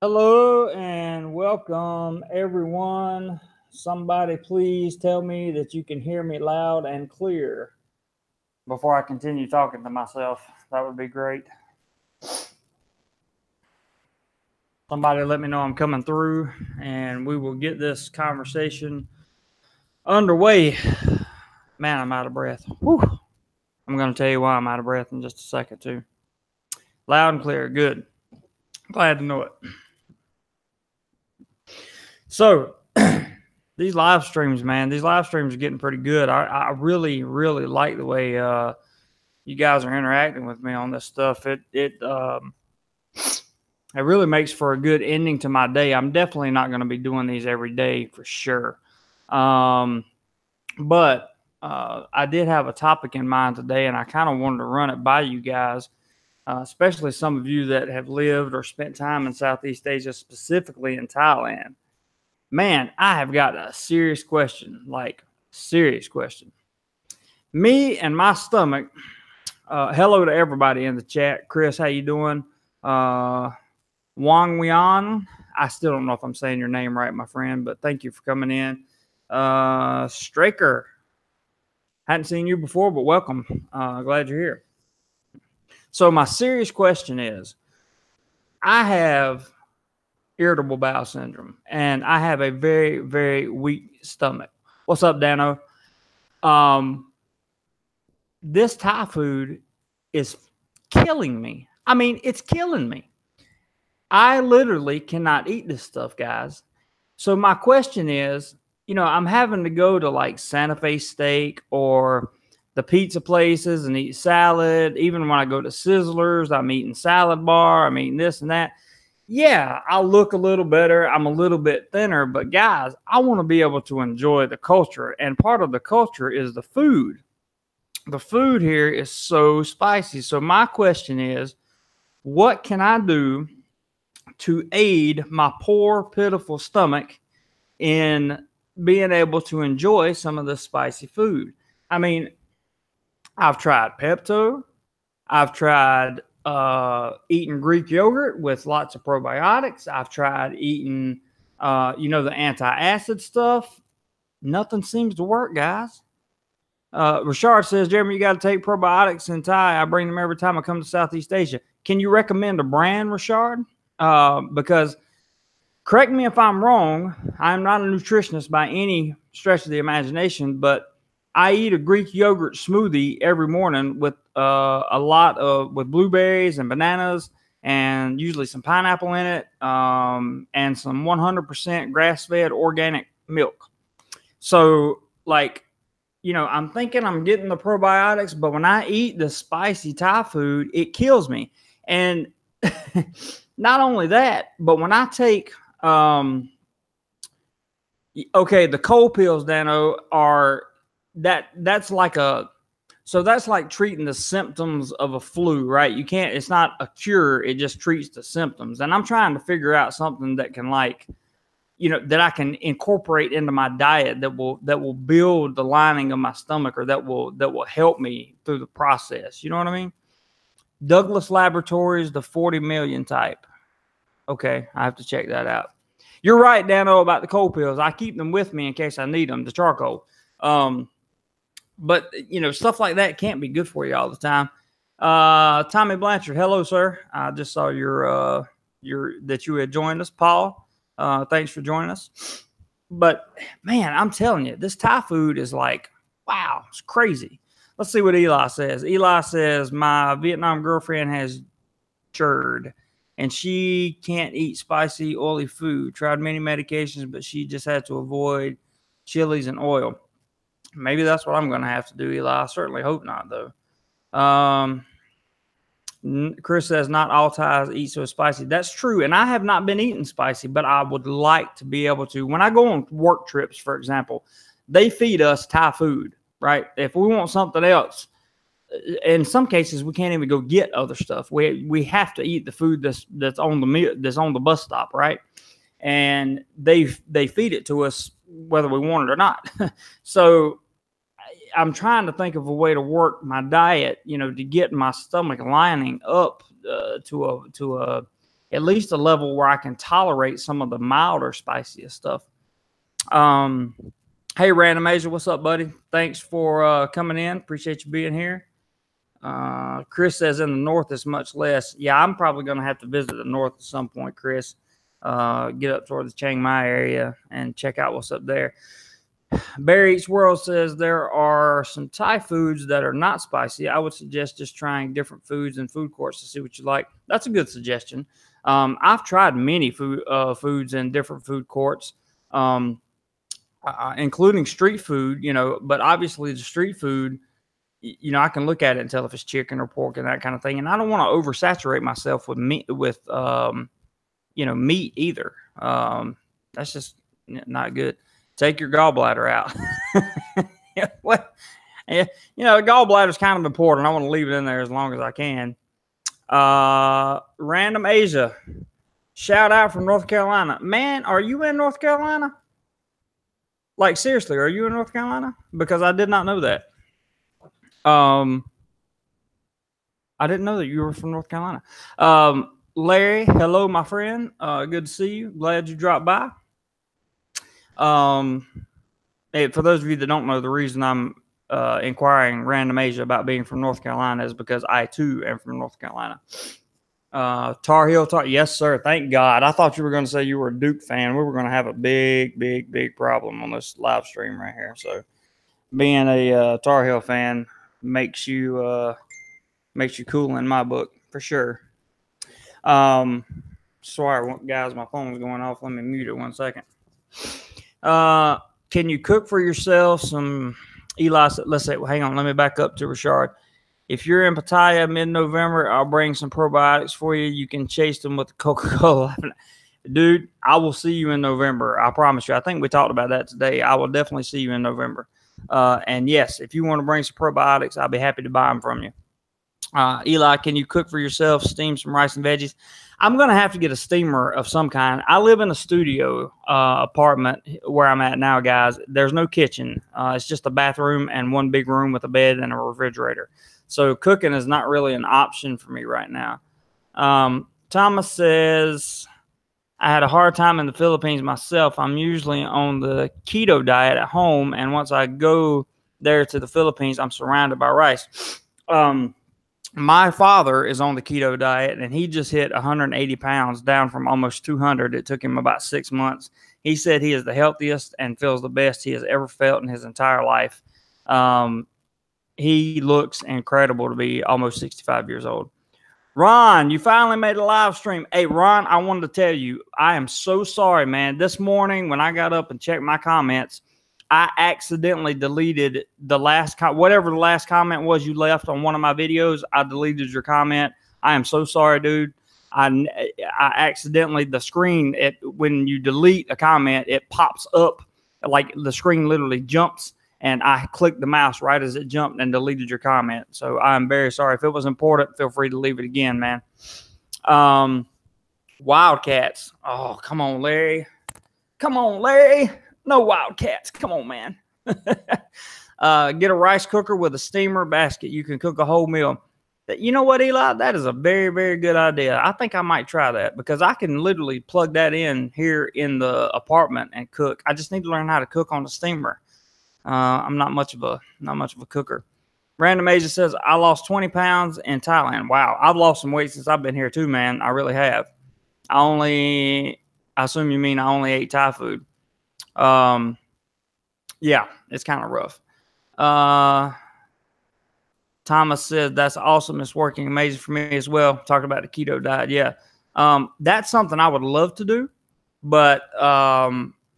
Hello and welcome, everyone. Somebody please tell me that you can hear me loud and clear before I continue talking to myself. That would be great. Somebody let me know I'm coming through and we will get this conversation underway. Man, I'm out of breath. Whew. I'm going to tell you why I'm out of breath in just a second, too. Loud and clear. Good. Glad to know it. So, these live streams, man, these live streams are getting pretty good. I really, really like the way you guys are interacting with me on this stuff. It really makes for a good ending to my day. I'm definitely not going to be doing these every day for sure. But I did have a topic in mind today, and I kind of wanted to run it by you guys, especially some of you that have lived or spent time in Southeast Asia, specifically in Thailand. Man, I have got a serious question, like serious question. Me and my stomach. Hello to everybody in the chat. Chris, how you doing? Wang Wian. I still don't know if I'm saying your name right, my friend, but thank you for coming in. Straker. Hadn't seen you before, but welcome. Glad you're here. So my serious question is, I have irritable bowel syndrome, and I have a very, very weak stomach. What's up, Dano? This Thai food is killing me. I mean, it's killing me. I literally cannot eat this stuff, guys. So my question is, I'm having to go to like Santa Fe Steak or the pizza places and eat salad. Even when I go to Sizzlers, I'm eating salad bar. I'm eating this and that. Yeah, I look a little better. I'm a little bit thinner, but guys, I want to be able to enjoy the culture. And part of the culture is the food. The food here is so spicy. So my question is, what can I do to aid my poor, pitiful stomach in being able to enjoy some of the spicy food? I mean, I've tried Pepto. I've tried eating Greek yogurt with lots of probiotics. I've tried eating, the anti-acid stuff. Nothing seems to work, guys. Rashard says, Jeremy, you got to take probiotics in Thai. I bring them every time I come to Southeast Asia. Can you recommend a brand, Rashard? Because correct me if I'm wrong, I'm not a nutritionist by any stretch of the imagination, but I eat a Greek yogurt smoothie every morning with with blueberries and bananas and usually some pineapple in it, and some 100% grass-fed organic milk. So, I'm thinking I'm getting the probiotics, but when I eat the spicy Thai food, it kills me. And not only that, but when I take, the cold pills, Dano, that's like treating the symptoms of a flu, right? It's not a cure. It just treats the symptoms. And I'm trying to figure out something that can that I can incorporate into my diet that will build the lining of my stomach, or that will help me through the process. You know what I mean? Douglas Laboratories, the 40 million type. Okay, I have to check that out. You're right, Dano, about the cold pills. I keep them with me in case I need them, the charcoal. But stuff like that can't be good for you all the time. Tommy Blanchard, hello, sir. I just saw that you had joined us, Paul. Thanks for joining us. But man, I'm telling you, this Thai food is wow, it's crazy. Let's see what Eli says. Eli says, my Vietnam girlfriend has GERD and she can't eat spicy, oily food. Tried many medications, but she just had to avoid chilies and oil. Maybe that's what I'm going to have to do, Eli. I certainly hope not, though. Chris says, not all Thais eat so spicy. That's true. And I have not been eating spicy, but I would like to be able to. When I go on work trips, for example, they feed us Thai food, right? If we want something else, in some cases, we can't even go get other stuff. We have to eat the food that's on the bus stop, right? And they feed it to us whether we want it or not. So I'm trying to think of a way to work my diet, to get my stomach lining up to a at least a level where I can tolerate some of the milder, spiciest stuff. Hey, Random Asia, what's up, buddy? Thanks for coming in. Appreciate you being here. Chris says in the north is much less. Yeah, I'm probably going to have to visit the north at some point, Chris. Get up toward the Chiang Mai area and check out what's up there. Barry Eats World says there are some Thai foods that are not spicy. I would suggest just trying different foods in food courts to see what you like. That's a good suggestion. I've tried many foods in different food courts, including street food, but obviously the street food, I can look at it and tell if it's chicken or pork and that kind of thing. And I don't want to oversaturate myself with meat, meat either. That's just not good. Take your gallbladder out. The gallbladder is kind of important. I want to leave it in there as long as I can. Random Asia, shout out from North Carolina. Man, are you in North Carolina? Like, seriously, are you in North Carolina? Because I did not know that. I didn't know that you were from North Carolina. Larry, hello, my friend. Good to see you. Glad you dropped by. For those of you that don't know, the reason I'm inquiring Random Asia about being from North Carolina is because I too am from North Carolina. Tar Heel Talk, yes sir, thank God. I thought you were going to say you were a Duke fan. We were going to have a big problem on this live stream right here. So being a Tar Heel fan makes you cool in my book for sure. Sorry guys, my phone was going off. Let me mute it 1 second. Can you cook for yourself some Eli? Let's say, hang on, let me back up to Rashard. If you're in Pattaya mid-November, I'll bring some probiotics for you. You can chase them with the Coca-Cola. Dude, I will see you in November. I promise you. I think we talked about that today. I will definitely see you in November. And yes, if you want to bring some probiotics, I'll be happy to buy them from you. Eli, can you cook for yourself, steam some rice and veggies? I'm going to have to get a steamer of some kind. I live in a studio apartment where I'm at now, guys. There's no kitchen. It's just a bathroom and one big room with a bed and a refrigerator. So cooking is not really an option for me right now. Thomas says, I had a hard time in the Philippines myself. I'm usually on the keto diet at home, and once I go there to the Philippines, I'm surrounded by rice. My father is on the keto diet, and he just hit 180 pounds, down from almost 200. It took him about 6 months. He said he is the healthiest and feels the best he has ever felt in his entire life. He looks incredible to be almost 65 years old. Ron, you finally made a live stream. Hey, Ron, I wanted to tell you, I am so sorry, man. This morning when I got up and checked my comments, I accidentally deleted the last whatever the last comment was you left on one of my videos. I deleted your comment. I am so sorry, dude. I accidentally, the screen, when you delete a comment, it pops up, like the screen literally jumps, and I clicked the mouse right as it jumped and deleted your comment. So I'm very sorry. If it was important, feel free to leave it again, man. Wildcats. Oh, come on, Larry. Come on, Larry. No Wildcats. Come on, man. Get a rice cooker with a steamer basket. You can cook a whole meal. You know what, Eli? That is a very, very good idea. I think I might try that because I can literally plug that in here in the apartment and cook. I just need to learn how to cook on the steamer. I'm not much of a cooker. Random Asia says, I lost 20 pounds in Thailand. Wow. I've lost some weight since I've been here too, man. I really have. I assume you mean I only ate Thai food. Yeah, it's kind of rough. Thomas says, that's awesome. It's working amazing for me as well. Talking about the keto diet. Yeah. That's something I would love to do, but,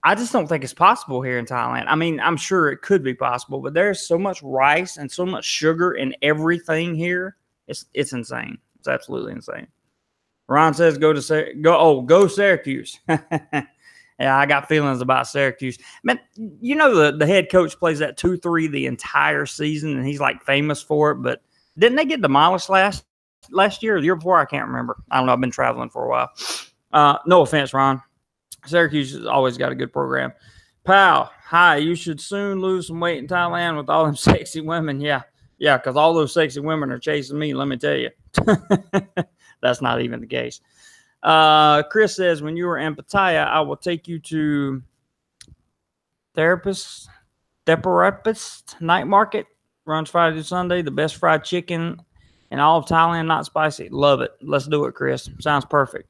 I just don't think it's possible here in Thailand. I mean, I'm sure it could be possible, but there's so much rice and so much sugar in everything here. It's insane. It's absolutely insane. Ron says, go Syracuse. Yeah, I got feelings about Syracuse. Man, you know the head coach plays that 2-3 the entire season, and he's like famous for it. But didn't they get demolished last year or the year before? I can't remember. I don't know. I've been traveling for a while. No offense, Ron. Syracuse has always got a good program. Pal, hi. You should soon lose some weight in Thailand with all them sexy women. Yeah, because all those sexy women are chasing me. Let me tell you, that's not even the case. Chris says, when you were in Pattaya, I will take you to Therapist Night Market. Runs Friday to Sunday. The best fried chicken in all of Thailand, not spicy. Love it. Let's do it, Chris. Sounds perfect.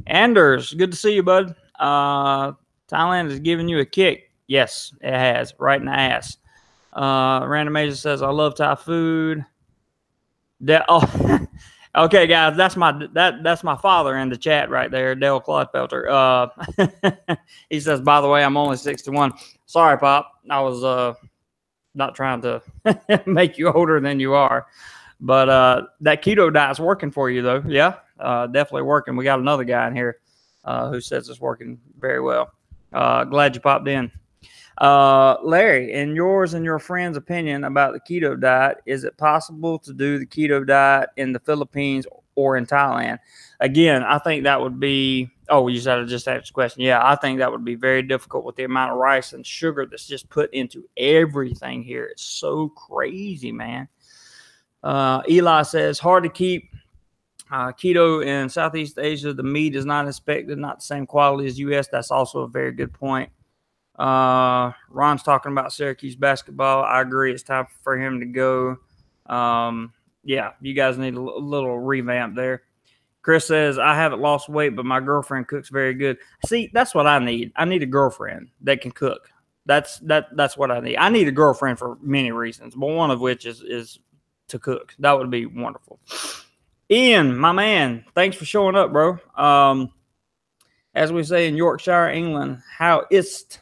Anders, good to see you, bud. Thailand is giving you a kick. Yes, it has. Right in the ass. Random Asia says, I love Thai food. Okay, guys, that's my father in the chat right there, Dale Clodfelter. He says, by the way, I'm only 61. Sorry, Pop. I was not trying to make you older than you are. But that keto diet's working for you, though. Yeah, definitely working. We got another guy in here who says it's working very well. Glad you popped in. Larry, in yours and your friend's opinion about the keto diet, is it possible to do the keto diet in the Philippines or in Thailand? Again, I think that would be, oh, you said I just asked the question. Yeah, I think that would be very difficult with the amount of rice and sugar that's just put into everything here. It's so crazy, man. Eli says, hard to keep keto in Southeast Asia. The meat is not inspected, not the same quality as U.S. That's also a very good point. Ron's talking about Syracuse basketball. I agree. It's time for him to go. Yeah, you guys need a little revamp there. Chris says, I haven't lost weight, but my girlfriend cooks very good. See, that's what I need. I need a girlfriend that can cook. That's what I need. I need a girlfriend for many reasons, but one of which is to cook. That would be wonderful. Ian, my man, thanks for showing up, bro. As we say in Yorkshire, England, how ist?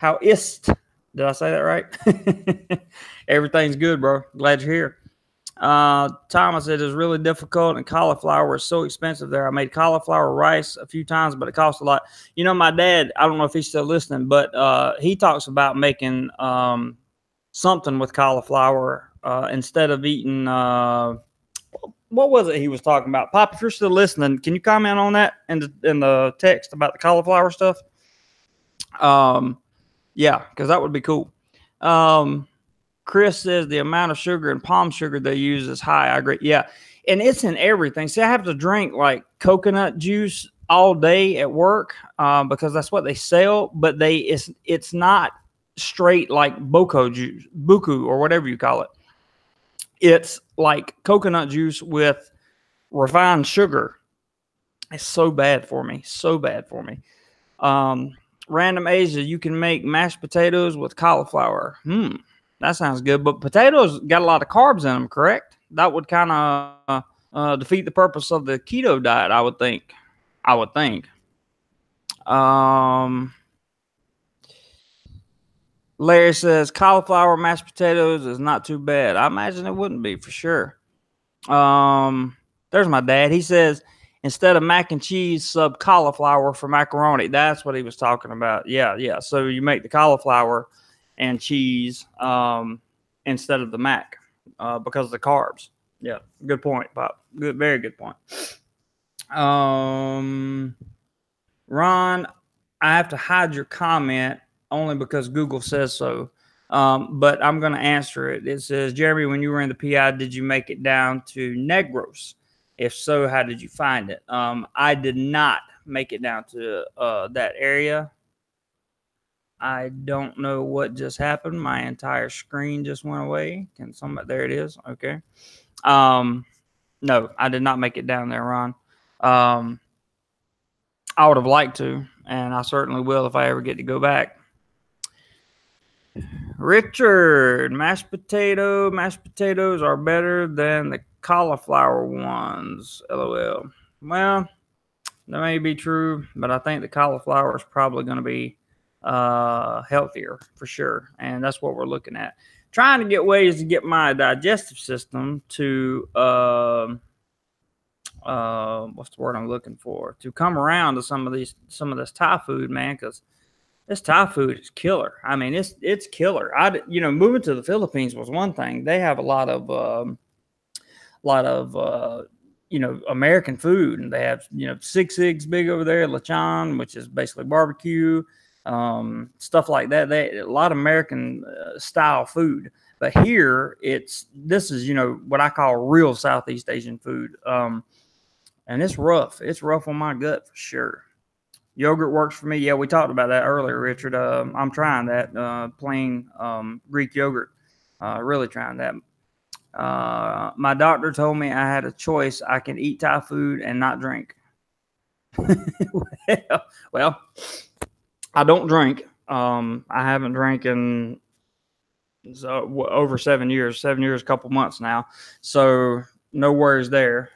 Did I say that right? Everything's good, bro. Glad you're here. Thomas, it is really difficult, and cauliflower is so expensive there. I made cauliflower rice a few times, but it costs a lot. You know, my dad, I don't know if he's still listening, but he talks about making something with cauliflower instead of eating what was it he was talking about? Pop, if you're still listening, can you comment on that in the text about the cauliflower stuff? Yeah, because that would be cool. Chris says the amount of sugar and palm sugar they use is high. I agree. Yeah, and it's in everything. See, I have to drink like coconut juice all day at work because that's what they sell, but it's not straight like boko juice, buku or whatever you call it. It's like coconut juice with refined sugar. It's so bad for me. So bad for me. Random Asia, you can make mashed potatoes with cauliflower. That sounds good. But potatoes got a lot of carbs in them, correct? That would kind of defeat the purpose of the keto diet, I would think. Larry says cauliflower mashed potatoes is not too bad. I imagine it wouldn't be for sure. There's my dad. He says instead of mac and cheese, sub cauliflower for macaroni. That's what he was talking about. Yeah. So you make the cauliflower and cheese instead of the mac because of the carbs. Yeah, good point, Pop. Good, very good point. Ron, I have to hide your comment only because Google says so. But I'm going to answer it. It says, Jeremy, when you were in the PI, did you make it down to Negros? If so, how did you find it? I did not make it down to that area. I don't know what just happened. My entire screen just went away. There it is. Okay. No, I did not make it down there, Ron. I would have liked to, and I certainly will if I ever get to go back. Richard, mashed potatoes are better than the cauliflower ones. LOL. Well, that may be true, but I think the cauliflower is probably going to be healthier for sure, and that's what we're looking at. Trying to get ways to get my digestive system to what's the word I'm looking for? To come around to some of this Thai food, man, because this Thai food is killer. I mean, it's killer. Moving to the Philippines was one thing. They have a lot of American food, and they have, 6 big over there, lechon, which is basically barbecue, stuff like that. A lot of American style food. But here this is, what I call real Southeast Asian food. and it's rough. It's rough on my gut for sure. Yogurt works for me. Yeah, we talked about that earlier, Richard. I'm trying that plain Greek yogurt. Really trying that. My doctor told me I had a choice. I can eat Thai food and not drink. well, I don't drink. I haven't drank in over 7 years. 7 years, a couple months now. So no worries there.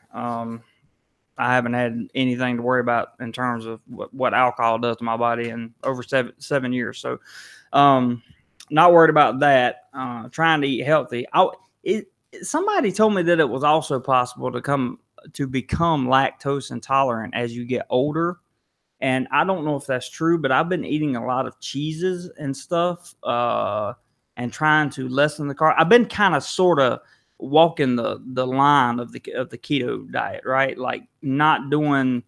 I haven't had anything to worry about in terms of what alcohol does to my body in over seven years. So, not worried about that. Trying to eat healthy. Somebody told me that it was also possible to become lactose intolerant as you get older. And I don't know if that's true, but I've been eating a lot of cheeses and stuff, and trying to lessen the carb. I've been kind of sort of walking the line of the keto diet, right? Like not doing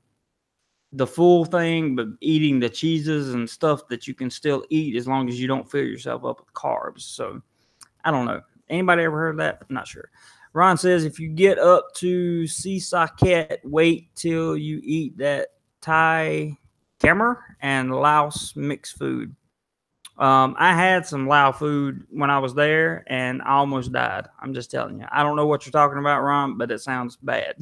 the full thing, but eating the cheeses and stuff that you can still eat as long as you don't fill yourself up with carbs. So I don't know. Anybody ever heard of that? I'm not sure. Ron says, if you get up to Sisaket, wait till you eat that Thai Khmer and Laos mixed food. I had some Lao food when I was there, and I almost died. I'm just telling you. I don't know what you're talking about, Ron, but it sounds bad.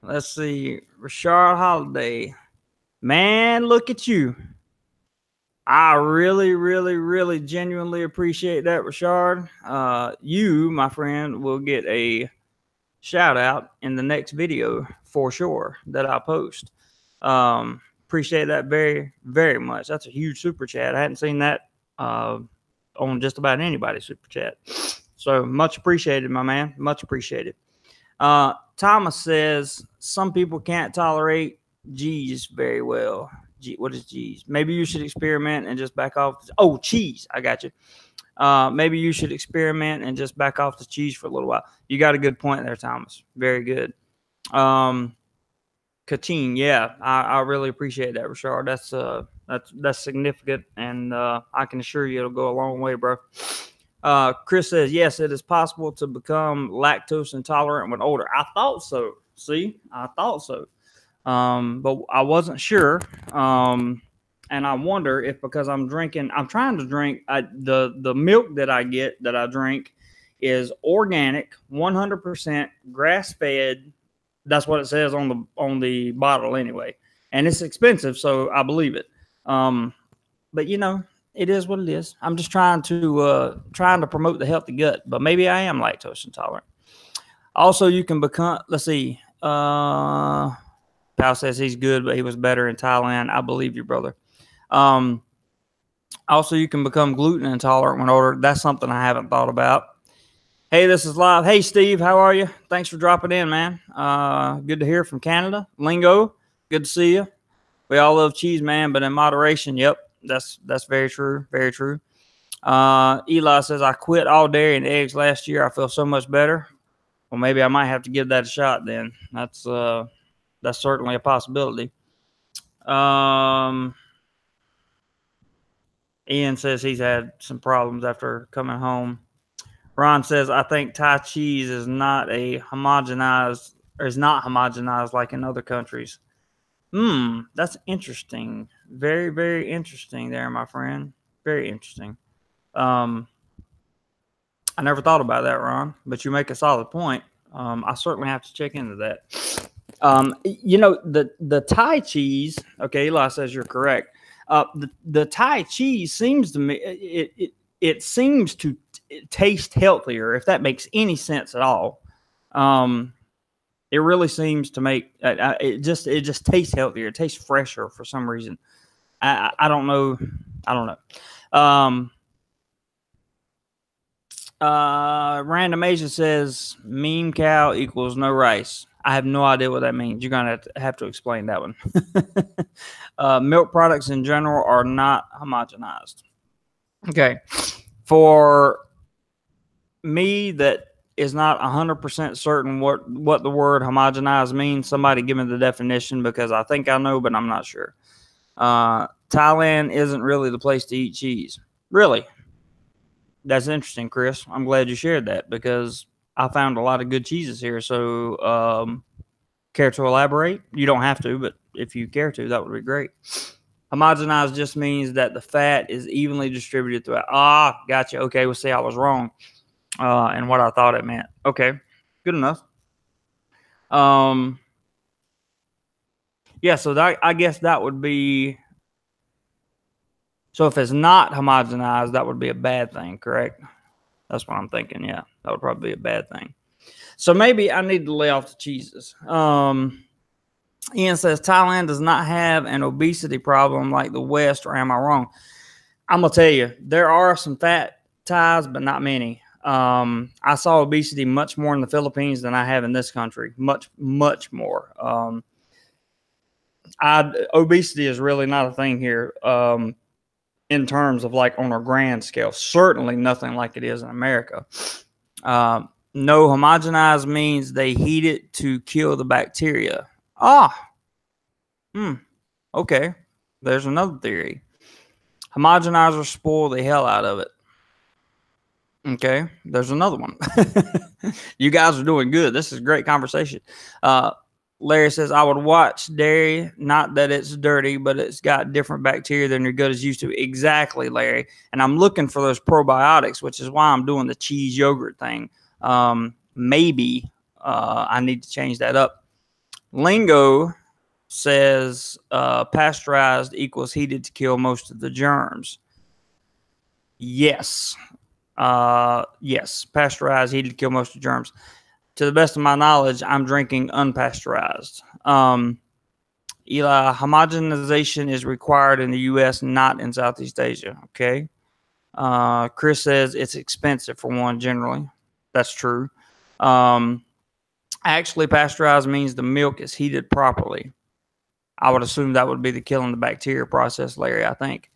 Let's see. Rashard Holiday. Man, look at you. I really, really, really genuinely appreciate that, Rashard. You, my friend, will get a shout out in the next video for sure that I post. Appreciate that very, very much. That's a huge super chat. I hadn't seen that on just about anybody's super chat. So much appreciated, my man. Much appreciated. Thomas says some people can't tolerate G's very well. What is G's? Maybe you should experiment and just back off. Oh, cheese. I got you. Maybe you should experiment and just back off the cheese for a little while. You got a good point there, Thomas. Very good. Katine, yeah, I really appreciate that, Rashard. That's significant, and I can assure you it'll go a long way, bro. Chris says, yes, it is possible to become lactose intolerant when older. I thought so. See, I thought so. But I wasn't sure. And I wonder if because I'm trying to drink, the milk that I drink is organic, 100% grass-fed. That's what it says on the bottle anyway. And it's expensive, so I believe it. But you know, it is what it is. I'm just trying to promote the healthy gut, but maybe I am lactose intolerant. Also, you can become, let's see, Pal says he's good, but he was better in Thailand. I believe you, brother. Also, you can become gluten intolerant when older. That's something I haven't thought about. Hey, this is live. Hey, Steve, how are you? Thanks for dropping in, man. Good to hear from Canada. Lingo, good to see you. We all love cheese, man, but in moderation. Yep, that's very true. Very true. Eli says, I quit all dairy and eggs last year. I feel so much better. Well, maybe I might have to give that a shot then. That's certainly a possibility. Ian says he's had some problems after coming home. Ron says, I think Thai cheese is not homogenized like in other countries. That's interesting. Very, very interesting there, my friend. Very interesting. I never thought about that, Ron, but you make a solid point. I certainly have to check into that. You know, the Thai cheese, okay, Eli says you're correct. The Thai cheese seems to me, it seems to taste healthier, if that makes any sense at all. It really seems to make it just tastes healthier. It tastes fresher for some reason. I don't know. Random Asia says meme cow equals no rice. I have no idea what that means. You're gonna have to explain that one. Milk products in general are not homogenized. Okay, for me, that is not 100% certain what the word homogenized means. Somebody give me the definition because I think I know, but I'm not sure. Thailand isn't really the place to eat cheese. Really? That's interesting, Chris. I'm glad you shared that because I found a lot of good cheeses here. So, care to elaborate? You don't have to, but if you care to, that would be great. Homogenized just means that the fat is evenly distributed throughout. Ah, gotcha. Okay, we'll see. I was wrong, and what I thought it meant. Okay, good enough. Yeah. So that, I guess that would be. So if it's not homogenized, that would be a bad thing, correct? That's what I'm thinking. Yeah, that would probably be a bad thing. So maybe I need to lay off the cheeses. Ian says Thailand does not have an obesity problem like the West, or am I wrong? I'm gonna tell you, there are some fat Thais, but not many. I saw obesity much more in the Philippines than I have in this country. Much more. Obesity is really not a thing here. In terms of like on a grand scale, certainly nothing like it is in America. No, homogenized means they heat it to kill the bacteria. Okay. There's another theory. Homogenizers spoil the hell out of it. Okay, there's another one. You guys are doing good. This is great conversation. Larry says, I would watch dairy, not that it's dirty, but it's got different bacteria than your gut is used to. Exactly, Larry. And I'm looking for those probiotics, which is why I'm doing the cheese yogurt thing. Maybe I need to change that up. Lingo says pasteurized equals heated to kill most of the germs. Yes. Yes. Pasteurized, heated to kill most of the germs. To the best of my knowledge, I'm drinking unpasteurized. Eli, homogenization is required in the U.S., not in Southeast Asia. Okay. Chris says it's expensive for one, generally. That's true. Actually, pasteurized means the milk is heated properly. I would assume that would be the killing the bacteria process, Larry, I think.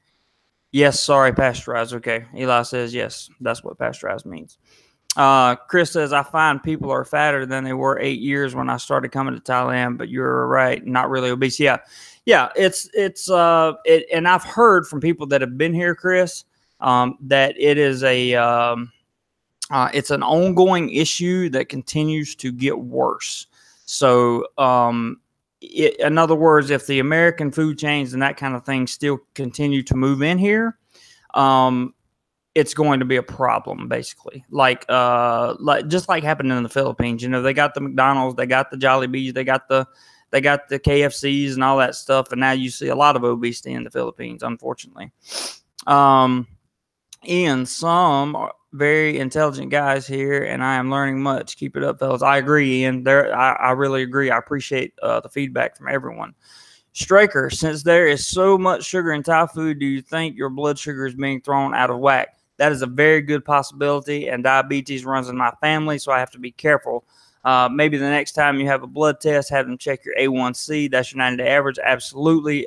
Yes, sorry, pasteurized. Okay. Eli says yes, that's what pasteurized means. Chris says, I find people are fatter than they were 8 years when I started coming to Thailand, but you're right, not really obese. Yeah. And I've heard from people that have been here, Chris, that it is it's an ongoing issue that continues to get worse. So, in other words, if the American food chains and that kind of thing still continue to move in here, it's going to be a problem, basically. Like just like happened in the Philippines. You know, they got the McDonald's, they got the Jollibees, they got the KFCs and all that stuff, and now you see a lot of obesity in the Philippines, unfortunately. Ian, some are very intelligent guys here, and I am learning much. Keep it up, fellas. I agree, Ian. I really agree. I appreciate the feedback from everyone. Straker, since there is so much sugar in Thai food, do you think your blood sugar is being thrown out of whack? That is a very good possibility, and diabetes runs in my family, so I have to be careful. Maybe the next time you have a blood test, have them check your A1C. That's your 90-day average. Absolutely.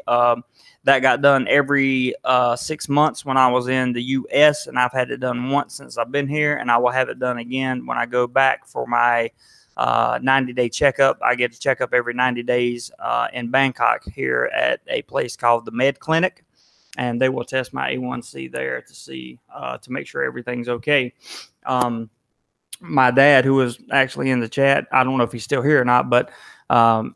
That got done every 6 months when I was in the U.S., and I've had it done once since I've been here, and I will have it done again when I go back for my 90-day checkup. I get a checkup every 90 days in Bangkok here at a place called the Med Clinic, and they will test my A1C there to see to make sure everything's okay. My dad, who was actually in the chat, I don't know if he's still here or not, but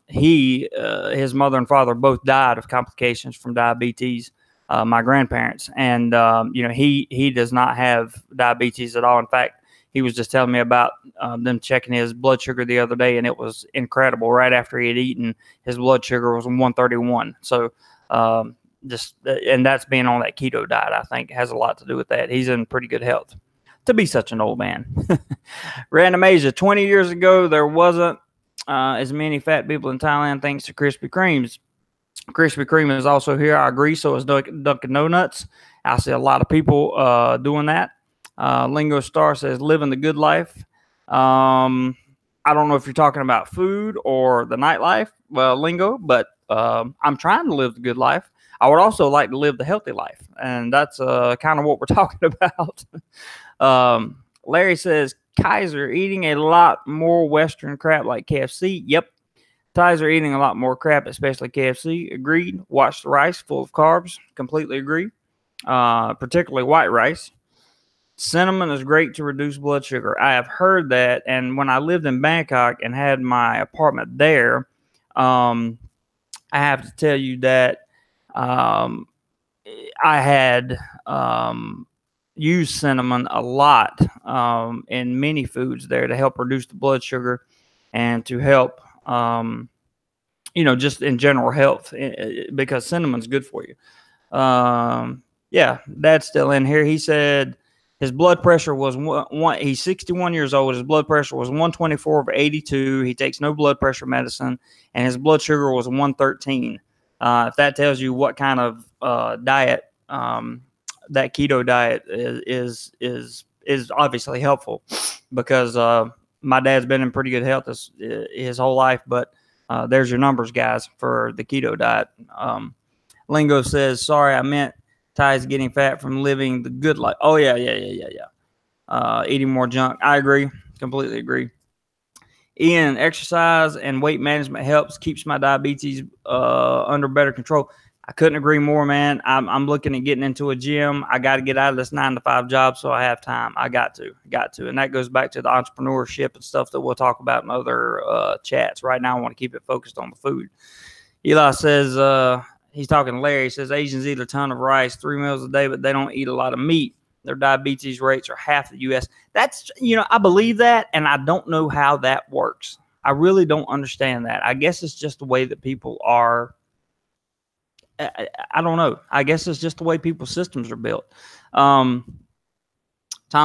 his mother and father both died of complications from diabetes. My grandparents, and he does not have diabetes at all. In fact, he was just telling me about them checking his blood sugar the other day, and it was incredible. Right after he had eaten, his blood sugar was 131. So and that's being on that keto diet, I think, has a lot to do with that. He's in pretty good health to be such an old man. Random Asia, 20 years ago, there wasn't as many fat people in Thailand thanks to Krispy Kremes. Krispy Kreme is also here. I agree. So is Dunkin' Donuts. I see a lot of people doing that. Lingo Star says, living the good life. I don't know if you're talking about food or the nightlife, Lingo, but I'm trying to live the good life. I would also like to live the healthy life, and that's kind of what we're talking about. Larry says, Kaiser eating a lot more Western crap like KFC. Yep. Thais are eating a lot more crap, especially KFC. Agreed. Watch the rice, full of carbs. Completely agree. Particularly white rice. Cinnamon is great to reduce blood sugar. I have heard that, and when I lived in Bangkok and had my apartment there, I have to tell you that um, I had used cinnamon a lot in many foods there to help reduce the blood sugar and to help, just in general health, because cinnamon's good for you. Yeah, Dad's still in here. He said his blood pressure was he's 61 years old. His blood pressure was 124/82. He takes no blood pressure medicine, and his blood sugar was 113. If that tells you what kind of diet that keto diet is obviously helpful, because my dad's been in pretty good health his whole life. But there's your numbers, guys, for the keto diet. Lingo says, sorry, I meant Ty's getting fat from living the good life. Oh, yeah. Eating more junk. I agree. Completely agree. Ian, exercise and weight management helps, keeps my diabetes under better control. I couldn't agree more, man. I'm looking at getting into a gym. I got to get out of this 9-to-5 job so I have time. I got to. And that goes back to the entrepreneurship and stuff that we'll talk about in other chats. Right now, I want to keep it focused on the food. Eli says, he's talking to Larry. He says, Asians eat a ton of rice, 3 meals a day, but they don't eat a lot of meat. Their diabetes rates are half the U.S. That's, I believe that, and I don't know how that works. I really don't understand that. I guess it's just the way that people are. I don't know. I guess it's just the way people's systems are built. Tom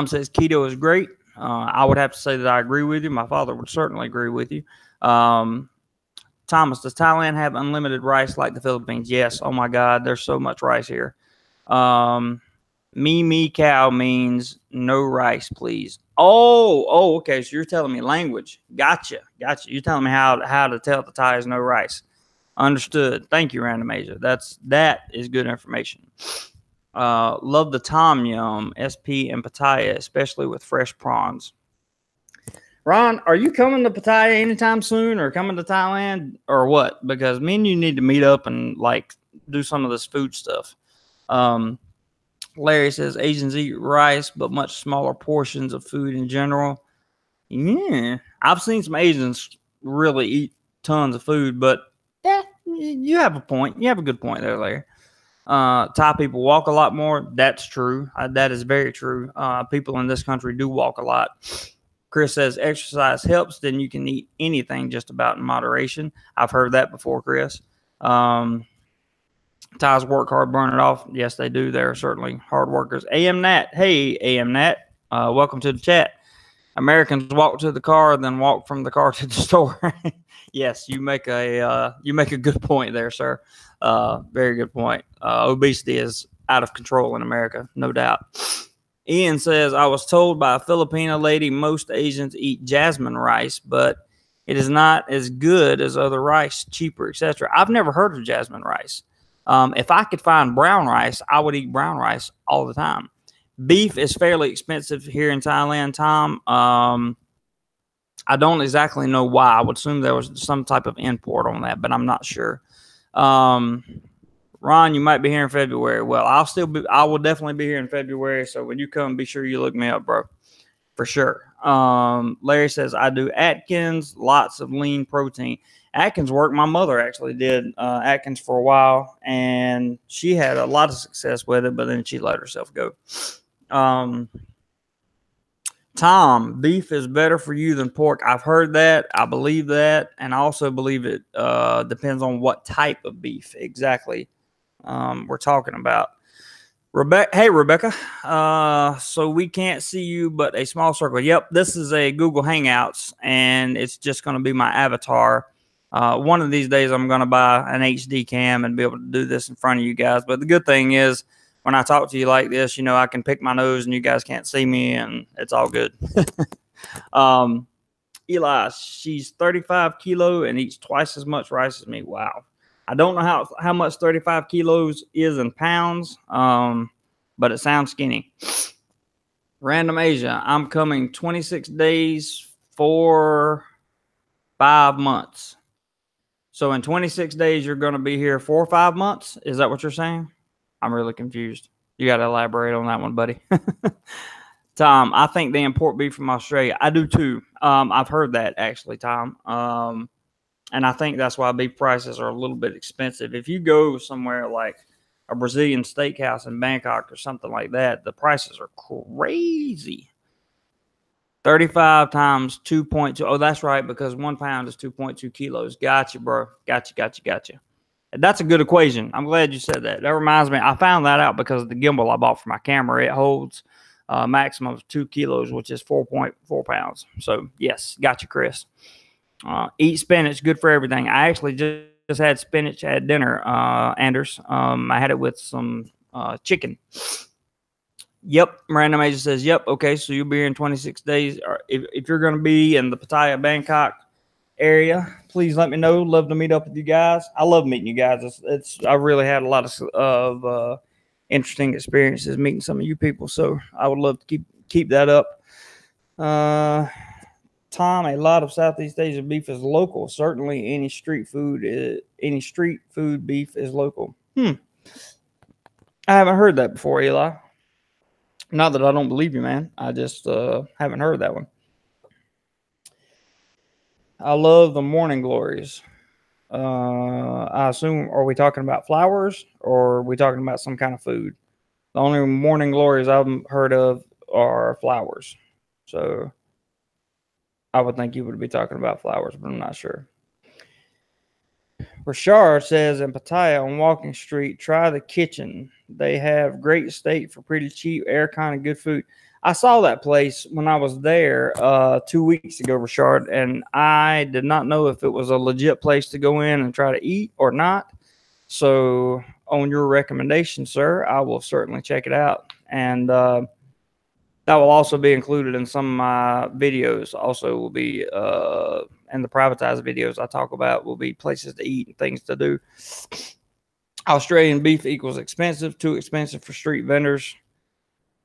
says keto is great. I would have to say that I agree with you. My father would certainly agree with you. Thomas, does Thailand have unlimited rice like the Philippines? Yes. Oh my God, there's so much rice here. Me cow means no rice, please. Oh, okay. So you're telling me language. Gotcha. You're telling me how to tell the Thai is no rice. Understood. Thank you, Random Asia. That is good information. Love the tom yum, SP, and Pattaya, especially with fresh prawns. Ron, are you coming to Pattaya anytime soon, or coming to Thailand, or what? Because me and you need to meet up and do some of this food stuff. Larry says Asians eat rice, but much smaller portions of food in general. Yeah, I've seen some Asians really eat tons of food, but yeah, you have a point. You have a good point there, Larry. Thai people walk a lot more. That's true. That is very true. People in this country do walk a lot. Chris says exercise helps, then you can eat anything just about in moderation. I've heard that before, Chris. Thais work hard, burn it off. Yes, they do. They're certainly hard workers. AM Nat. Hey, AM Nat. Welcome to the chat. Americans walk to the car, then walk from the car to the store. Yes, you make a good point there, sir. Very good point. Obesity is out of control in America, no doubt. Ian says, I was told by a Filipino lady most Asians eat jasmine rice, but it is not as good as other rice, cheaper, etc. I've never heard of jasmine rice. If I could find brown rice, I would eat brown rice all the time. Beef is fairly expensive here in Thailand, Tom. I don't exactly know why. I would assume there was some type of import on that, but I'm not sure. Ron, you might be here in February. Well, I will definitely be here in February. So when you come, be sure you look me up, bro. For sure. Larry says, I do Atkins, lots of lean protein. Atkins work. My mother actually did Atkins for a while, and she had a lot of success with it, but then she let herself go. Tom, beef is better for you than pork. I've heard that. I believe that. And I also believe it depends on what type of beef exactly we're talking about. Hey, Rebecca. So we can't see you, but a small circle. Yep, this is a Google Hangouts, and it's just going to be my avatar. One of these days, I'm going to buy an HD cam and be able to do this in front of you guys. But the good thing is, when I talk to you like this, I can pick my nose and you guys can't see me, and it's all good. Eli, she's 35 kilo and eats twice as much rice as me. Wow. I don't know how much 35 kilos is in pounds, but it sounds skinny. Random Asia, I'm coming 26 days for 5 months. So in 26 days, you're going to be here 4 or 5 months? Is that what you're saying? I'm really confused. You got to elaborate on that one, buddy. Tom, I think they import beef from Australia. I do too. I've heard that actually, Tom. And I think that's why beef prices are a little bit expensive. If you go somewhere like a Brazilian steakhouse in Bangkok or something like that, the prices are crazy. 35 times 2.2. Oh, that's right, because 1 pound is 2.2 kilos. Gotcha, bro. Gotcha. That's a good equation. I'm glad you said that. That reminds me, I found that out because of the gimbal I bought for my camera. It holds a maximum of 2 kilos, which is 4.4 pounds. So, yes, gotcha, Chris. Eat spinach, good for everything. I actually just had spinach at dinner, Anders. I had it with some chicken. Yep, Random Agent says, yep, okay, so you'll be here in 26 days. If you're going to be in the Pattaya, Bangkok area, please let me know. Love to meet up with you guys. I love meeting you guys. I really had a lot of interesting experiences meeting some of you people, so I would love to keep that up. Tom, a lot of Southeast Asian beef is local. Certainly, any street food beef is local. I haven't heard that before, Eli. Not that I don't believe you, man. I just haven't heard that one. I love the morning glories. I assume, are we talking about flowers or are we talking about some kind of food? The only morning glories I've heard of are flowers. So I would think you would be talking about flowers, but I'm not sure. Rashard says in Pattaya on Walking Street, try the kitchen. They have great steak for pretty cheap, aircon, and good food. I saw that place when I was there 2 weeks ago, Rashard, and I did not know if it was a legit place to go in and try to eat or not. So on your recommendation, sir, I will certainly check it out. And that will also be included in some of my videos. Also will be and the privatized videos I talk about will be places to eat and things to do. Australian beef equals expensive, too expensive for street vendors.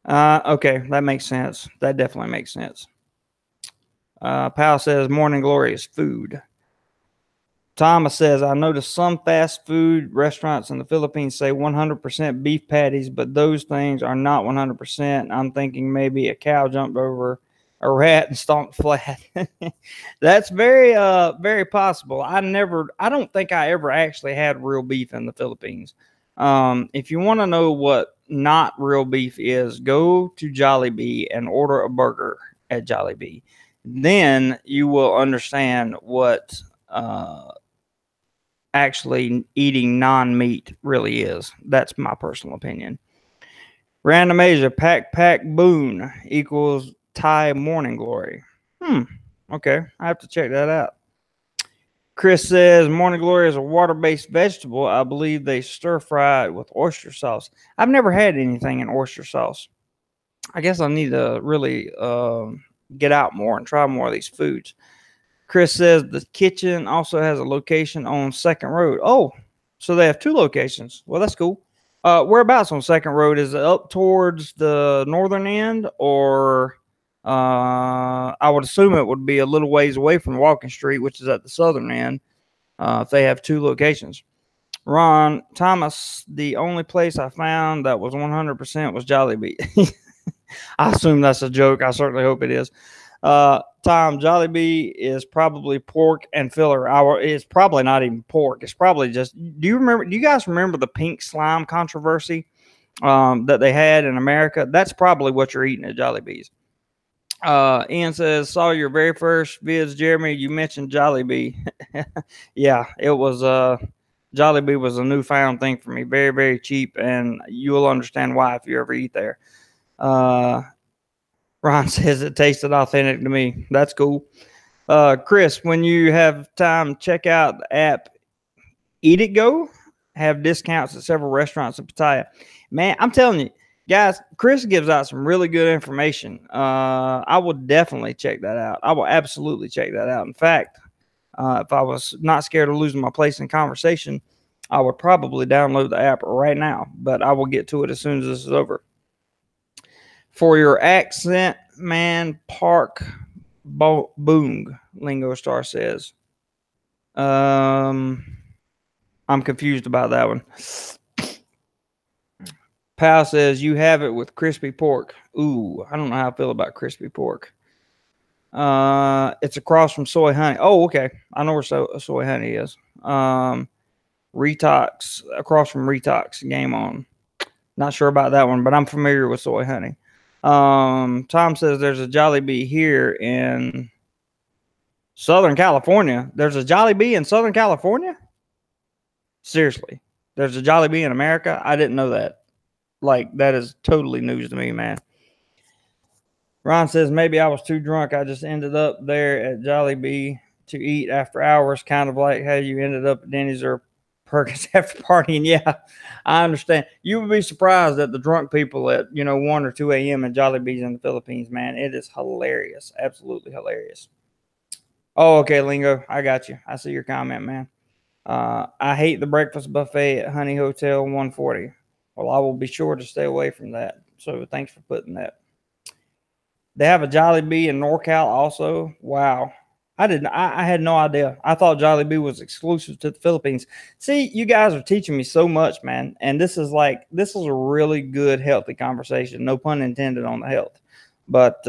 Okay, that makes sense. That definitely makes sense. Pal says morning glory is food. Thomas says, I noticed some fast food restaurants in the Philippines say 100% beef patties, but those things are not 100%. I'm thinking maybe a cow jumped over a rat and stomped flat. That's very, very possible. I don't think I ever actually had real beef in the Philippines. If you want to know what not real beef is, go to Jollibee and order a burger at Jollibee. Then you will understand what, actually eating non-meat really is. That's my personal opinion. Random Asia, pack boon equals Thai morning glory. Okay, I have to check that out. Chris says morning glory is a water-based vegetable. I believe they stir fry it with oyster sauce. I've never had anything in oyster sauce. I guess I need to really get out more and try more of these foods. Chris says the kitchen also has a location on Second Road. Oh, so they have 2 locations. Well, that's cool. Whereabouts on Second Road? Is it up towards the northern end, or I would assume it would be a little ways away from Walking Street, which is at the southern end, if they have 2 locations. Ron Thomas, the only place I found that was 100% was Jollibee. I assume that's a joke. I certainly hope it is. Tom, Jollibee is probably pork and filler. It's probably not even pork. It's probably just. Do you guys remember the pink slime controversy that they had in America? That's probably what you're eating at Jollibee's. Ian says, saw your very first vids, Jeremy. You mentioned Jollibee. Yeah, it was. Jollibee was a newfound thing for me. Very, very cheap, and you'll understand why if you ever eat there. Ron says it tasted authentic to me. That's cool. Chris, when you have time, check out the app Eat It Go. Have discounts at several restaurants in Pattaya. Man, I'm telling you, guys, Chris gives out some really good information. I will definitely check that out. I will absolutely check that out. In fact, if I was not scared of losing my place in conversation, I would probably download the app right now, but I will get to it as soon as this is over. For your accent, man, Park Boong, Lingo Star says. I'm confused about that one. Pal says, you have it with crispy pork. Ooh, I don't know how I feel about crispy pork. It's across from Soy Honey. Oh, okay. I know where Soy Honey is. Retox, across from Retox. Game On. Not sure about that one, but I'm familiar with Soy Honey. Tom says there's a Jollibee here in Southern California. There's a Jollibee in Southern California? Seriously. There's a Jollibee in America? I didn't know that. Like, that is totally news to me, man. Ron says maybe I was too drunk. I just ended up there at Jollibee to eat after hours, kind of like how you ended up at Denny's or Perkins after partying. Yeah, I understand. You would be surprised at the drunk people at 1 or 2 a.m. in Jollibee's in the Philippines, man. It is hilarious, absolutely hilarious. Oh, okay, Lingo, I got you. I see your comment, man. I hate the breakfast buffet at Honey Hotel 140. Well, I will be sure to stay away from that. So thanks for putting that. They have a Jollibee in NorCal also. Wow. I had no idea. I thought Jollibee was exclusive to the Philippines. See, you guys are teaching me so much, man. And this is a really good, healthy conversation. No pun intended on the health. But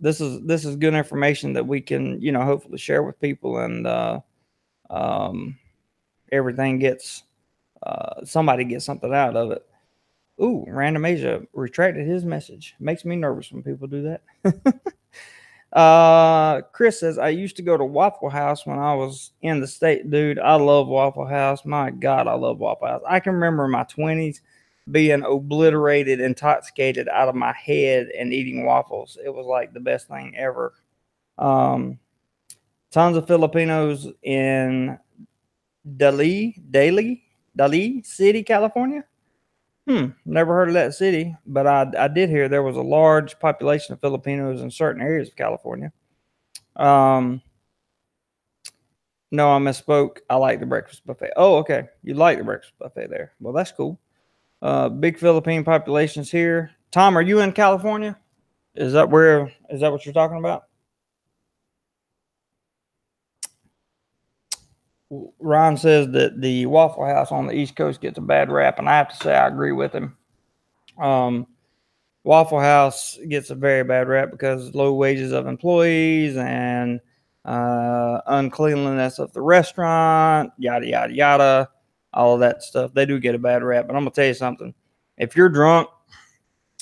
this is good information that we can, hopefully share with people, and everything gets somebody gets something out of it. Ooh, Random Asia retracted his message. Makes me nervous when people do that. Chris says, I used to go to Waffle House when I was in the state. Dude, I love Waffle House. My God, I love Waffle House. I can remember in my 20s being obliterated, intoxicated out of my head and eating waffles. It was like the best thing ever. Tons of Filipinos in Dali City, California. Never heard of that city, but I did hear there was a large population of Filipinos in certain areas of California. No, I misspoke. I like the breakfast buffet. Oh, okay. You like the breakfast buffet there. Well, that's cool. Big Philippine populations here. Tom, are you in California? Is that what you're talking about? Ron says that the Waffle House on the East Coast gets a bad rap, and I have to say I agree with him. Waffle House gets a very bad rap because low wages of employees and uncleanliness of the restaurant, yada, yada, yada, all of that stuff. They do get a bad rap. But I'm going to tell you something. If you're drunk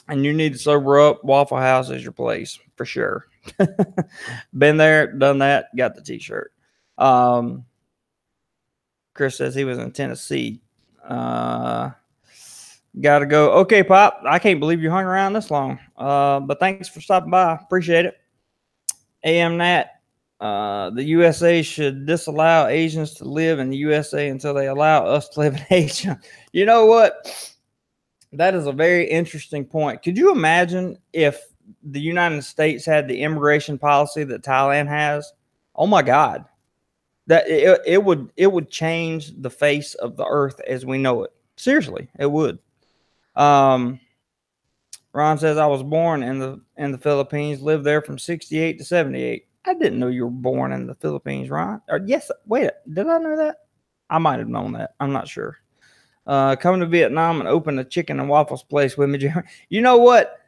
and you need to sober up, Waffle House is your place for sure. Been there, done that, got the t-shirt. Chris says he was in Tennessee. Gotta go. Okay, Pop. I can't believe you hung around this long. But thanks for stopping by. Appreciate it. AM Nat. The USA should disallow Asians to live in the USA until they allow us to live in Asia. You know what? That is a very interesting point. Could you imagine if the United States had the immigration policy that Thailand has? Oh my God. That it would change the face of the earth as we know it. Seriously, it would. Ron says I was born in the Philippines, lived there from 68 to 78. I didn't know you were born in the Philippines, Ron. Or yes, wait, did I know that? I might have known that. I'm not sure. Come to Vietnam and open a chicken and waffles place with me, Jeremy. You know what?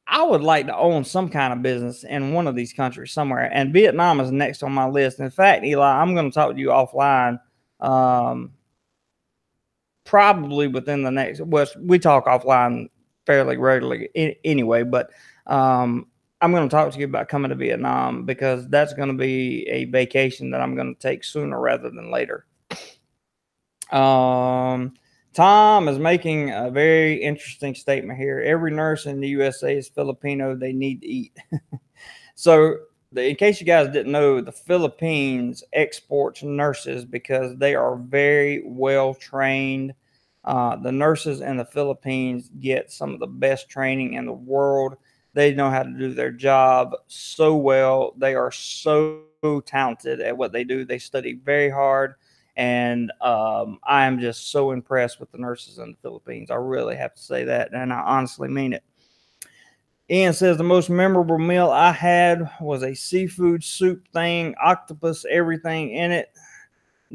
I would like to own some kind of business in one of these countries somewhere, and Vietnam is next on my list. In fact, Eli, I'm going to talk to you offline. Probably within the next. Well, we talk offline fairly regularly anyway, but I'm going to talk to you about coming to Vietnam because that's going to be a vacation that I'm going to take sooner rather than later. Tom is making a very interesting statement here. Every nurse in the USA is Filipino. They need to eat. So, in case you guys didn't know, the Philippines exports nurses because they are very well trained. The nurses in the Philippines get some of the best training in the world. They know how to do their job so well. They are so talented at what they do. They study very hard. And I am just so impressed with the nurses in the Philippines. I really have to say that, and I honestly mean it. Ian says the most memorable meal I had was a seafood soup thing, octopus, everything in it.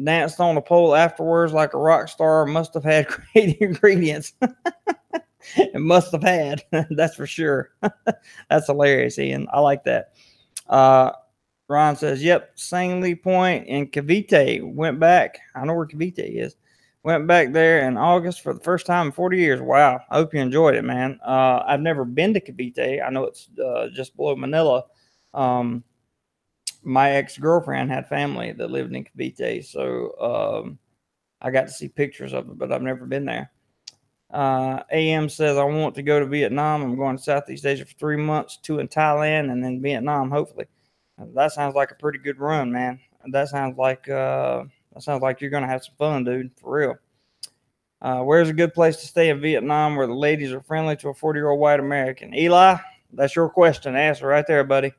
Danced on a pole afterwards like a rock star. Must have had great ingredients. It must have had. That's for sure. That's hilarious, Ian. I like that. Ron says, yep, Sangley Point and Cavite. Went back. I know where Cavite is. Went back there in August for the first time in 40 years. Wow. I hope you enjoyed it, man. I've never been to Cavite. I know it's just below Manila. My ex-girlfriend had family that lived in Cavite, so I got to see pictures of it, but I've never been there. AM says, I want to go to Vietnam. I'm going to Southeast Asia for 3 months, 2 in Thailand, and then Vietnam, hopefully. That sounds like a pretty good run, man. That sounds like you're going to have some fun, dude, for real. Where's a good place to stay in Vietnam where the ladies are friendly to a 40-year-old white American? Eli, that's your question. Answer right there, buddy.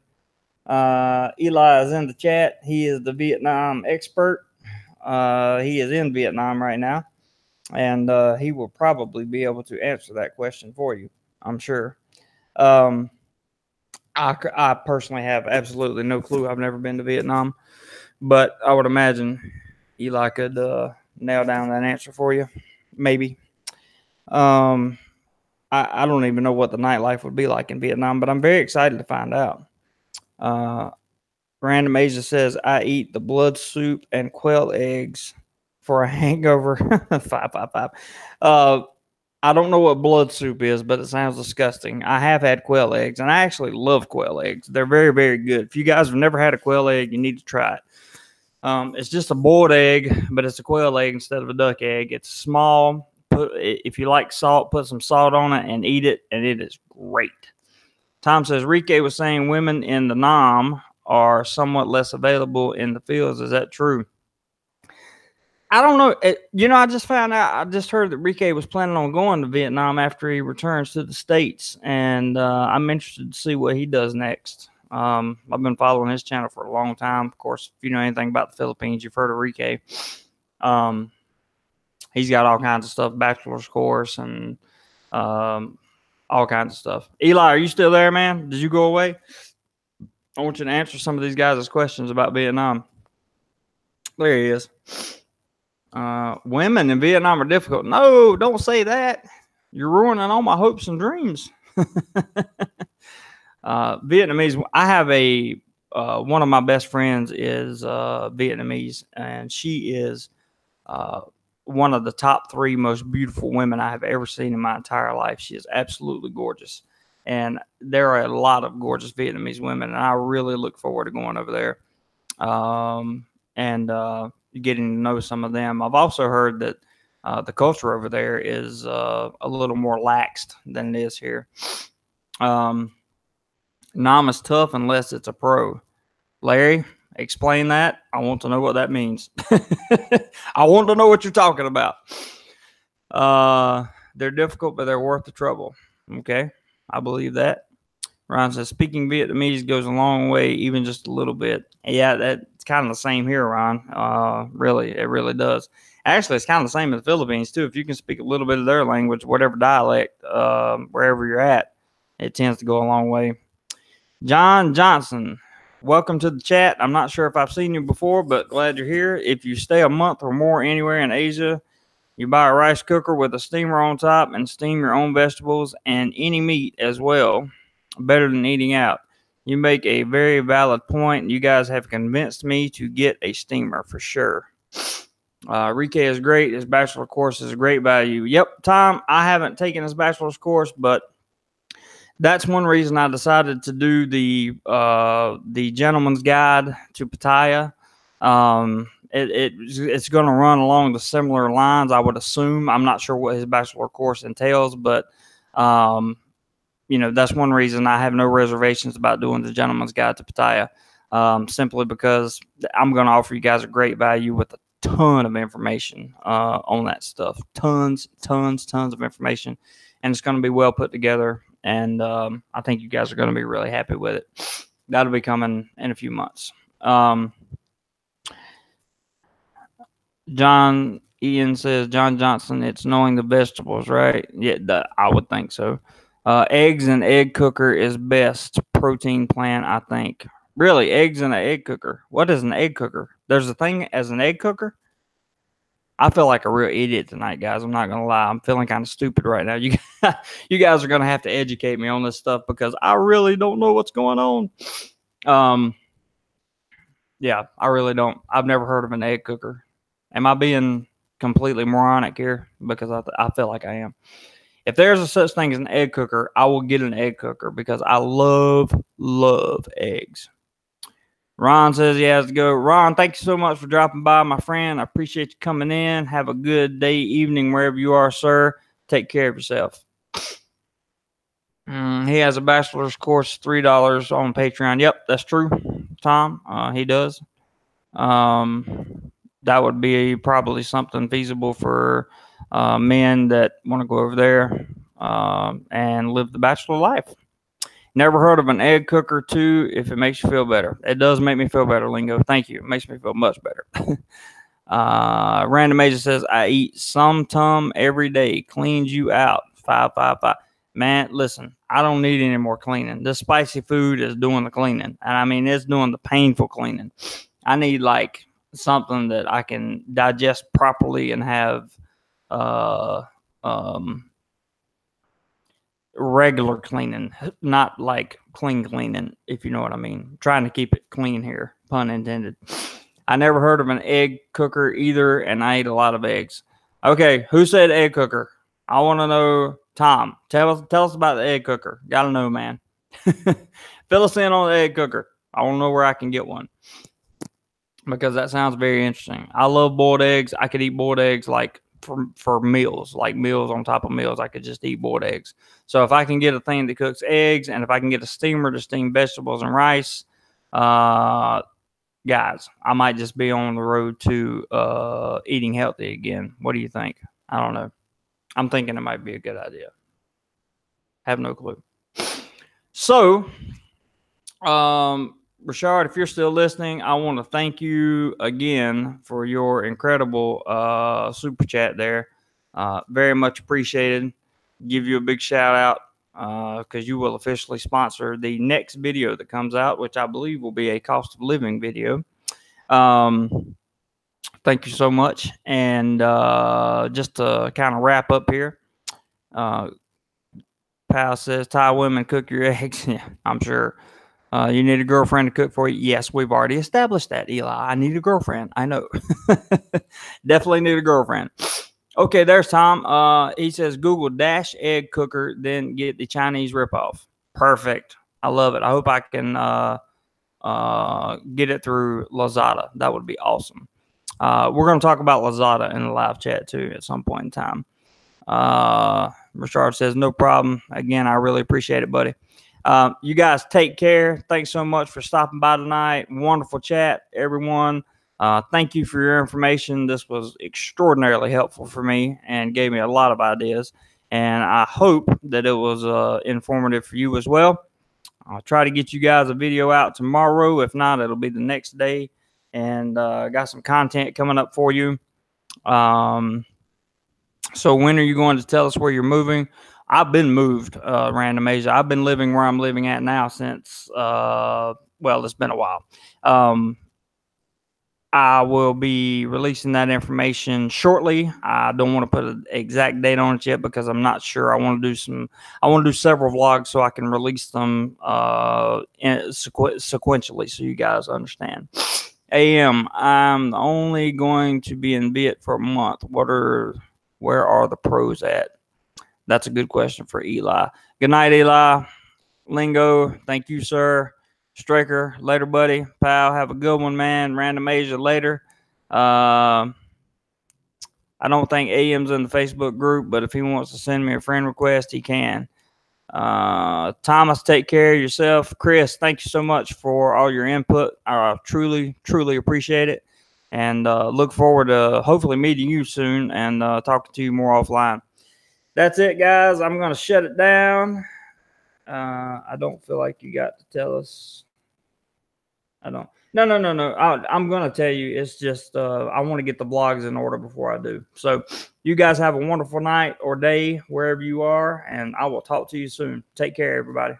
Eli is in the chat. He is the Vietnam expert. He is in Vietnam right now, and he will probably be able to answer that question for you, I'm sure. I personally have absolutely no clue. I've never been to Vietnam, but I would imagine Eli could nail down that answer for you, maybe. I don't even know what the nightlife would be like in Vietnam, but I'm very excited to find out. Random Asia says, I eat the blood soup and quail eggs for a hangover. 555. I don't know what blood soup is, but it sounds disgusting. I have had quail eggs, and I actually love quail eggs. They're very, very good. If you guys have never had a quail egg, you need to try it. It's just a boiled egg, but it's a quail egg instead of a duck egg. It's small. If you like salt, put some salt on it and eat it, and it is great. Tom says, Rike was saying women in the Nam are somewhat less available in the fields. Is that true? I don't know. I just found out. I just heard that Rike was planning on going to Vietnam after he returns to the States, and I'm interested to see what he does next. I've been following his channel for a long time. Of course, if you know anything about the Philippines, you've heard of Rike. He's got all kinds of stuff, bachelor's course, and all kinds of stuff. Eli, are you still there, man? Did you go away? I want you to answer some of these guys' questions about Vietnam. There he is. Women in Vietnam are difficult. No, don't say that. You're ruining all my hopes and dreams. Vietnamese. I have one of my best friends is Vietnamese, and she is one of the top 3 most beautiful women I have ever seen in my entire life. She is absolutely gorgeous. And there are a lot of gorgeous Vietnamese women, and I really look forward to going over there and getting to know some of them. I've also heard that the culture over there is a little more laxed than it is here. Nam is tough unless it's a pro. Larry, explain that. I want to know what that means. I want to know what you're talking about. They're difficult, but they're worth the trouble. Okay, I believe that. Ron says, speaking Vietnamese goes a long way, even just a little bit. Yeah, that's kind of the same here, Ron. Really, it really does. Actually, it's kind of the same in the Philippines, too. If you can speak a little bit of their language, whatever dialect, wherever you're at, it tends to go a long way. John Johnson, welcome to the chat. I'm not sure if I've seen you before, but glad you're here. If you stay a month or more anywhere in Asia, you buy a rice cooker with a steamer on top and steam your own vegetables and any meat as well. Better than eating out. You make a very valid point. You guys have convinced me to get a steamer for sure. Rike is great. His bachelor course is a great value. Yep, Tom, I haven't taken his bachelor's course, but that's one reason I decided to do the gentleman's guide to Pattaya. It's going to run along the similar lines, I would assume. I'm not sure what his bachelor course entails, but that's one reason I have no reservations about doing the gentleman's guide to Pattaya. Simply because I'm going to offer you guys a great value with a ton of information on that stuff. Tons of information, and it's going to be well put together. And I think you guys are going to be really happy with it. That'll be coming in a few months. John Ian says, John Johnson, it's knowing the vegetables, right? Yeah, I would think so. Eggs and egg cooker is best protein plan, I think. Really, eggs in an egg cooker. What is an egg cooker? There's a thing as an egg cooker? I feel like a real idiot tonight, guys. I'm not gonna lie. I'm feeling kind of stupid right now. You guys are gonna have to educate me on this stuff because I really don't know what's going on. Yeah, I really don't. I've never heard of an egg cooker. Am I being completely moronic here? Because I feel like I am. If there's a such thing as an egg cooker, I will get an egg cooker because I love eggs. Ron says he has to go. Ron, thank you so much for dropping by, my friend. I appreciate you coming in. Have a good day, evening, wherever you are, sir. Take care of yourself. He has a bachelor's course, $3 on Patreon. Yep, that's true, Tom. He does. That would be probably something feasible for men that want to go over there and live the bachelor life. Never heard of an egg cooker, too, if it makes you feel better. It does make me feel better, Lingo. Thank you. It makes me feel much better. Random Agent says, I eat some tum every day. Cleans you out. 555. Man, listen, I don't need any more cleaning. This spicy food is doing the cleaning. And I mean, it's doing the painful cleaning. I need like something that I can digest properly and have regular cleaning, not like clean cleaning, if you know what I mean. I'm trying to keep it clean here, pun intended. I never heard of an egg cooker either, and I eat a lot of eggs. Okay, who said egg cooker? I want to know. Tom, tell us about the egg cooker. Gotta know, man. Fill us in on the egg cooker. I want to know where I can get one because that sounds very interesting. I love boiled eggs. I could eat boiled eggs like for meals, like meals on top of meals. I could just eat boiled eggs. So if I can get a thing that cooks eggs, and if I can get a steamer to steam vegetables and rice, guys, I might just be on the road to eating healthy again. What do you think? I don't know. I'm thinking it might be a good idea. Have no clue. So, Rashard, if you're still listening, I want to thank you again for your incredible super chat there. Very much appreciated. Give you a big shout out because you will officially sponsor the next video that comes out, which I believe will be a cost of living video. Thank you so much. And just to kind of wrap up here, Pal says, Thai women cook your eggs. Yeah, I'm sure. You need a girlfriend to cook for you. Yes, we've already established that, Eli. I need a girlfriend. I know. Definitely need a girlfriend. Okay, there's Tom. He says, Google dash egg cooker, then get the Chinese ripoff. Perfect. I love it. I hope I can get it through Lazada. That would be awesome. We're going to talk about Lazada in the live chat, too, at some point in time. Richard says, no problem. Again, I really appreciate it, buddy. You guys take care. Thanks so much for stopping by tonight. Wonderful chat, everyone. Thank you for your information. This was extraordinarily helpful for me and gave me a lot of ideas. And I hope that it was informative for you as well. I'll try to get you guys a video out tomorrow. If not, it'll be the next day. And got some content coming up for you. So when are you going to tell us where you're moving? I've been moved, Random Asia. I've been living where I'm living at now since, well, it's been a while. I will be releasing that information shortly. I don't want to put an exact date on it yet because I'm not sure. I want to do several vlogs so I can release them sequentially so you guys understand. AM, I'm only going to be in Viet for a month. Where are the pros at? That's a good question for Eli. Good night, Eli. Lingo, thank you, sir. Straker, later, buddy. Pal, have a good one, man. Random Asia, later. I don't think AM's in the Facebook group, but if he wants to send me a friend request, he can. Thomas, take care of yourself. Chris, thank you so much for all your input. I truly, truly appreciate it. And look forward to hopefully meeting you soon and talking to you more offline. That's it, guys. I'm going to shut it down. I don't feel like you got to tell us. I don't. No. I'm going to tell you. It's just I want to get the blogs in order before I do. So you guys have a wonderful night or day wherever you are, and I will talk to you soon. Take care, everybody.